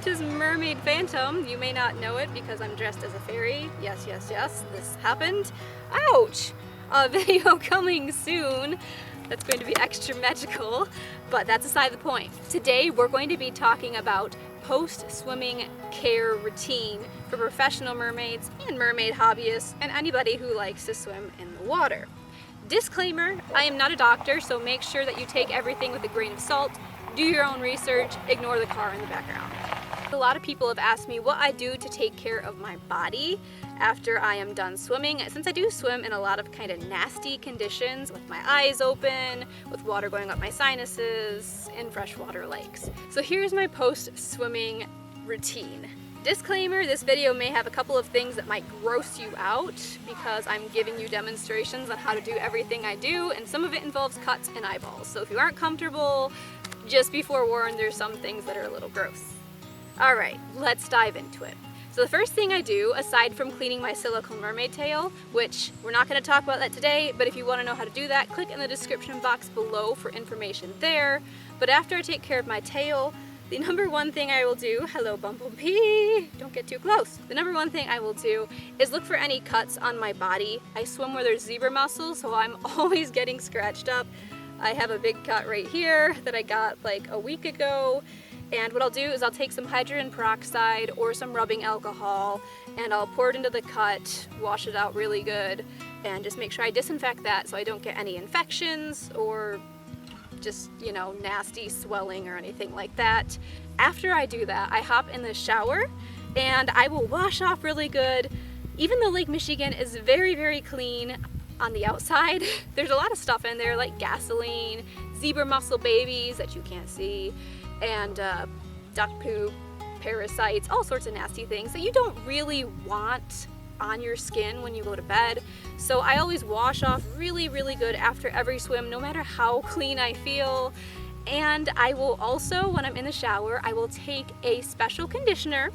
it is Mermaid Phantom. You may not know it because I'm dressed as a fairy. Yes, yes, yes, this happened. Ouch! A video coming soon that's going to be extra magical, but that's aside the point. Today we're going to be talking about post-swimming care routine for professional mermaids and mermaid hobbyists and anybody who likes to swim in the water. Disclaimer, I am not a doctor, so make sure that you take everything with a grain of salt. Do your own research, ignore the car in the background. A lot of people have asked me what I do to take care of my body after I am done swimming, since I do swim in a lot of kind of nasty conditions with my eyes open, with water going up my sinuses, in freshwater lakes. So here's my post-swimming routine. Disclaimer, this video may have a couple of things that might gross you out because I'm giving you demonstrations on how to do everything I do, and some of it involves cuts and eyeballs. So if you aren't comfortable, just be forewarned, there's some things that are a little gross. Alright, let's dive into it. So the first thing I do, aside from cleaning my silicone mermaid tail, which we're not going to talk about that today, but if you want to know how to do that, click in the description box below for information there. But after I take care of my tail, the number one thing I will do, hello Bumblebee, don't get too close. The number one thing I will do is look for any cuts on my body. I swim where there's zebra mussels, so I'm always getting scratched up. I have a big cut right here that I got like a week ago, and what I'll do is I'll take some hydrogen peroxide or some rubbing alcohol and I'll pour it into the cut, wash it out really good, and just make sure I disinfect that so I don't get any infections or just, you know, nasty swelling or anything like that. After I do that, I hop in the shower and I will wash off really good. Even though Lake Michigan is very, very clean, on the outside, there's a lot of stuff in there like gasoline, zebra mussel babies that you can't see, and duck poop, parasites, all sorts of nasty things that you don't really want on your skin when you go to bed. So I always wash off really, really good after every swim, no matter how clean I feel. And I will also, when I'm in the shower, I will take a special conditioner.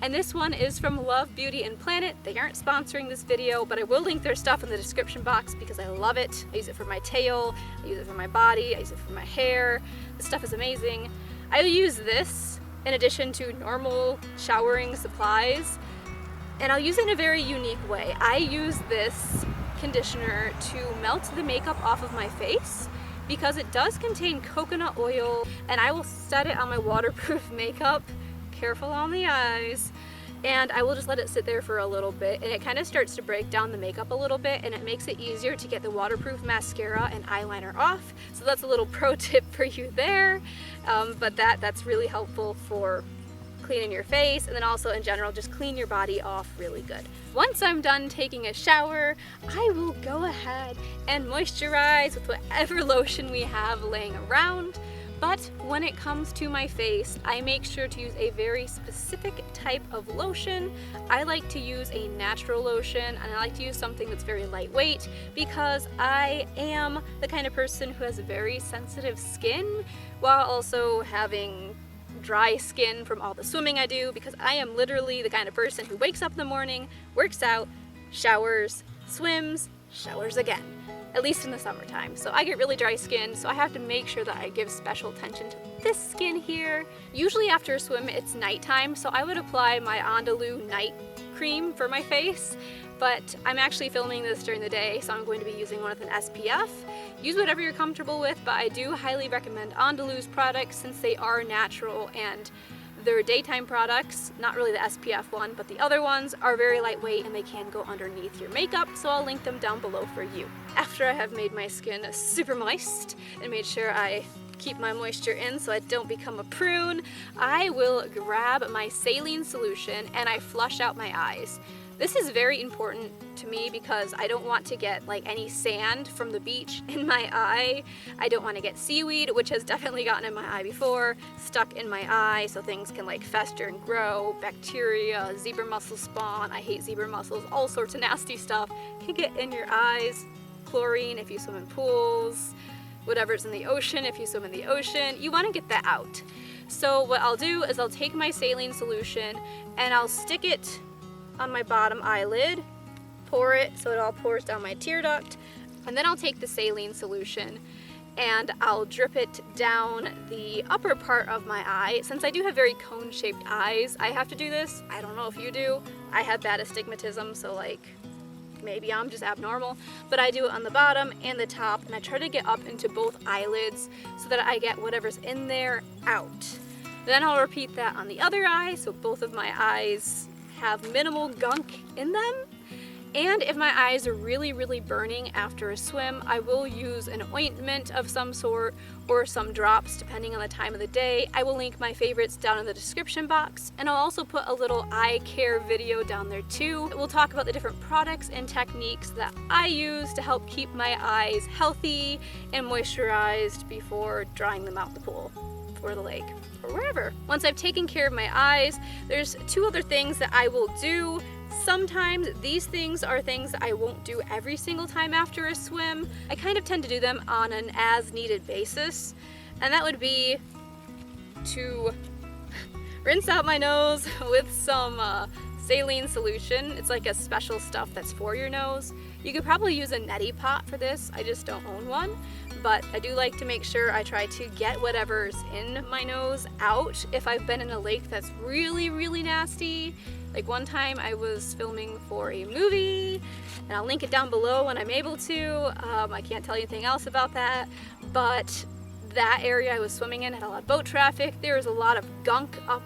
And this one is from Love, Beauty, and Planet. They aren't sponsoring this video, but I will link their stuff in the description box because I love it. I use it for my tail, I use it for my body, I use it for my hair. This stuff is amazing. I use this in addition to normal showering supplies, and I'll use it in a very unique way. I use this conditioner to melt the makeup off of my face because it does contain coconut oil, and I will set it on my waterproof makeup. Careful on the eyes, and I will just let it sit there for a little bit, and it kind of starts to break down the makeup a little bit, and it makes it easier to get the waterproof mascara and eyeliner off. So that's a little pro tip for you there, but that's really helpful for cleaning your face, and then also in general just clean your body off really good. Once I'm done taking a shower, I will go ahead and moisturize with whatever lotion we have laying around. But when it comes to my face, I make sure to use a very specific type of lotion. I like to use a natural lotion, and I like to use something that's very lightweight because I am the kind of person who has very sensitive skin while also having dry skin from all the swimming I do, because I am literally the kind of person who wakes up in the morning, works out, showers, swims, showers again. At least in the summertime. So I get really dry skin, so I have to make sure that I give special attention to this skin here. Usually after a swim, it's nighttime, so I would apply my Andalou night cream for my face, but I'm actually filming this during the day, so I'm going to be using one with an SPF. Use whatever you're comfortable with, but I do highly recommend Andalou's products since they are natural, and they're daytime products, not really the SPF one, but the other ones are very lightweight and they can go underneath your makeup, so I'll link them down below for you. After I have made my skin super moist and made sure I keep my moisture in so I don't become a prune, I will grab my saline solution and I flush out my eyes. This is very important to me because I don't want to get like any sand from the beach in my eye. I don't want to get seaweed, which has definitely gotten in my eye before, stuck in my eye, so things can like fester and grow, bacteria, zebra mussel spawn, I hate zebra mussels, all sorts of nasty stuff can get in your eyes, chlorine if you swim in pools, whatever's in the ocean if you swim in the ocean, you want to get that out. So what I'll do is I'll take my saline solution and I'll stick it on my bottom eyelid, pour it so it all pours down my tear duct, and then I'll take the saline solution and I'll drip it down the upper part of my eye. Since I do have very cone-shaped eyes, I have to do this. I don't know if you do. I have bad astigmatism, so like maybe I'm just abnormal, but I do it on the bottom and the top, and I try to get up into both eyelids so that I get whatever's in there out. Then I'll repeat that on the other eye, so both of my eyes have minimal gunk in them. And if my eyes are really, really burning after a swim, I will use an ointment of some sort or some drops depending on the time of the day. I will link my favorites down in the description box, and I'll also put a little eye care video down there too. We'll talk about the different products and techniques that I use to help keep my eyes healthy and moisturized before drying them out in the pool or the lake or wherever. Once I've taken care of my eyes, there's two other things that I will do. Sometimes these things are things that I won't do every single time after a swim. I kind of tend to do them on an as-needed basis, and that would be to rinse out my nose with some saline solution. It's like a special stuff that's for your nose. You could probably use a neti pot for this. I just don't own one, but I do like to make sure I try to get whatever's in my nose out if I've been in a lake that's really, really nasty. Like one time I was filming for a movie, and I'll link it down below when I'm able to. I can't tell you anything else about that, but that area I was swimming in had a lot of boat traffic. There was a lot of gunk up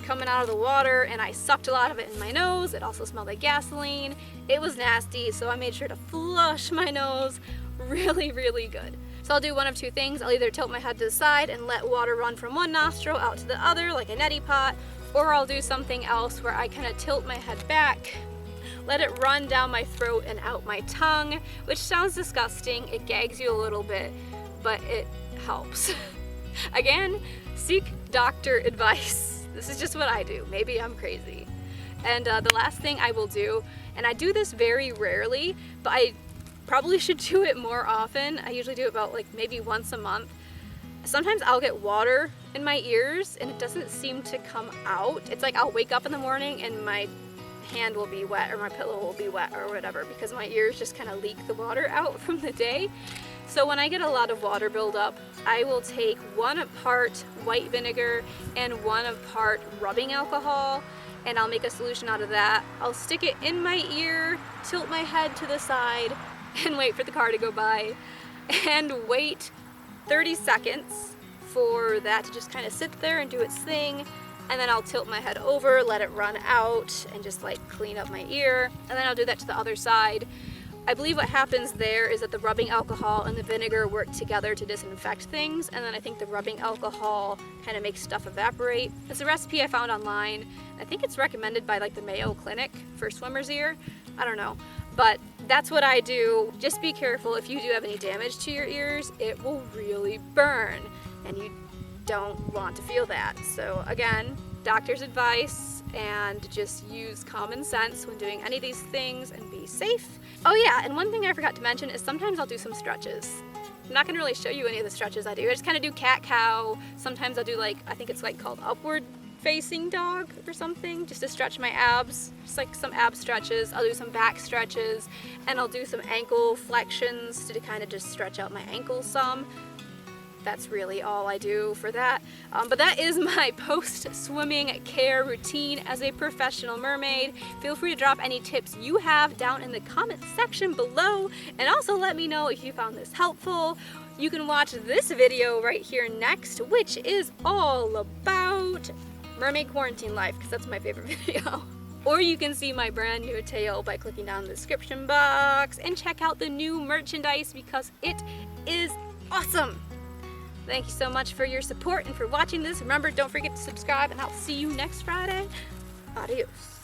coming out of the water, and I sucked a lot of it in my nose. It also smelled like gasoline. It was nasty, so I made sure to flush my nose really, really good. So I'll do one of two things. I'll either tilt my head to the side and let water run from one nostril out to the other like a neti pot, or I'll do something else where I kind of tilt my head back, let it run down my throat and out my tongue, which sounds disgusting. It gags you a little bit, but it helps. Again, seek doctor advice. This is just what I do. Maybe I'm crazy. And the last thing I will do, and I do this very rarely, but I probably should do it more often. I usually do it about like maybe once a month. Sometimes I'll get water in my ears and it doesn't seem to come out. It's like I'll wake up in the morning and my hand will be wet or my pillow will be wet or whatever because my ears just kind of leak the water out from the day. So when I get a lot of water buildup, I will take 1 part white vinegar and 1 part rubbing alcohol, and I'll make a solution out of that. I'll stick it in my ear, tilt my head to the side, and wait for the car to go by, and wait 30 seconds for that to just kind of sit there and do its thing, and then I'll tilt my head over, let it run out, and just like clean up my ear, and then I'll do that to the other side. I believe what happens there is that the rubbing alcohol and the vinegar work together to disinfect things, and then I think the rubbing alcohol kind of makes stuff evaporate. It's a recipe I found online. I think it's recommended by like the Mayo Clinic for swimmer's ear. I don't know, but that's what I do. Just be careful if you do have any damage to your ears. It will really burn, and you don't want to feel that. So again, doctor's advice, and just use common sense when doing any of these things and be safe. Oh yeah, and one thing I forgot to mention is sometimes I'll do some stretches. I'm not gonna really show you any of the stretches I do. I just kind of do cat-cow. Sometimes I'll do like, I think it's like called upward facing dog or something, just to stretch my abs, just like some ab stretches. I'll do some back stretches, and I'll do some ankle flexions to kind of just stretch out my ankles some. That's really all I do for that. But that is my post-swimming care routine as a professional mermaid. Feel free to drop any tips you have down in the comment section below, and also let me know if you found this helpful. You can watch this video right here next, which is all about mermaid quarantine life, because that's my favorite video. Or you can see my brand new tail by clicking down the description box and check out the new merchandise because it is awesome. Thank you so much for your support and for watching this. Remember, don't forget to subscribe, and I'll see you next Friday. Adios.